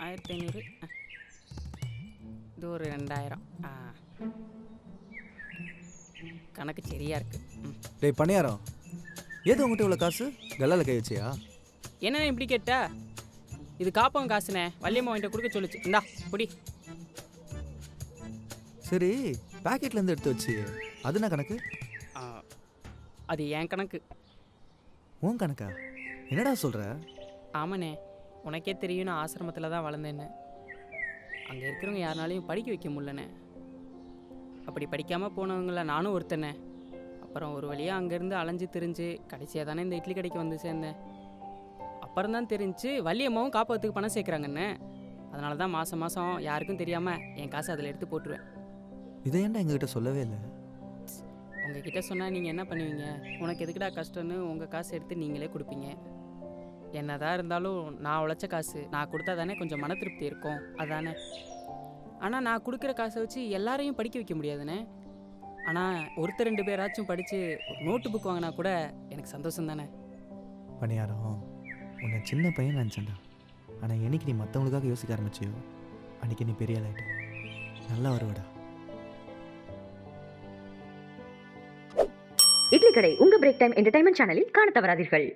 1500. இது ஒரு 2000. கணக்கு சரியா இருக்கு. டேய் பணியாரம், ஏது உங்கள்கிட்ட இவ்வளோ காசு? கல்லால கை வச்சியா? என்னண்ணே இப்படி கேட்டா? இது காப்பம் காசுண்ணே. வள்ளியம்மா வாங்கிட்ட கொடுக்க சொல்லுச்சு. இந்தா புடி. சரி, பேக்கெட்லேருந்து எடுத்து வச்சு அது என்ன கணக்கு? அது என் கணக்கு. உன் கணக்கா? என்னடா சொல்கிற? ஆமாண்ணே, உனக்கே தெரியும் நான் ஆசிரமத்தில் தான் வளர்ந்தேன்னு. அங்கே இருக்கிறவங்க யாருனாலையும் படிக்க வைக்க முடியலண்ணே. அப்படி படிக்காமல் போனவங்கள நானும் ஒருத்தனே. அப்புறம் ஒரு வழியாக அங்கேருந்து அலைஞ்சு திரிஞ்சு கடைசியாக தானே இந்த இட்லி கடைக்கு வந்து சேர்ந்தேன். அப்புறம் தான் தெரிஞ்சு வள்ளியம்மாவும் காப்பகத்துக்கு பணம் சேர்க்குறாங்கண்ணே. அதனால தான் மாதம் மாதம் யாருக்கும் தெரியாமல் என் காசு அதில் எடுத்து போட்டுருவேன். இதை ஏன்டா எங்ககிட்ட சொல்லவே இல்லை? உங்ககிட்ட சொன்னால் நீங்கள் என்ன பண்ணுவீங்க? உனக்கு எதுக்குடா கஷ்டம்னு உங்கள் காசு எடுத்து நீங்களே கொடுப்பீங்க. என்னதான் இருந்தாலும் நான் உழைச்ச காசு நான் கொடுத்தா தானே கொஞ்சம் மன திருப்தி இருக்கும். அதானே. ஆனால் நான் கொடுக்குற காசை வச்சு எல்லாரையும் படிக்க வைக்க முடியாதுண்ணே. ஆனால் ஒருத்தர் 2 பேராச்சும் படித்து ஒரு நோட்டு புக் வாங்கினா கூட எனக்கு சந்தோஷம் தானே. பணியாரம், உன்னை சின்ன பையன் நினச்சேன்டா. ஆனால் என்னைக்கு நீ மற்றவங்களுக்காக யோசிக்க ஆரம்பிச்சியோ அன்றைக்கி நீ பெரிய ஆளாயிட்ட. நல்லா வருவடா. இட்லி கடை உங்க பிரேக் டைம் என்டர்டைன்மெண்ட் சேனலில் காண தவறாதீர்கள்.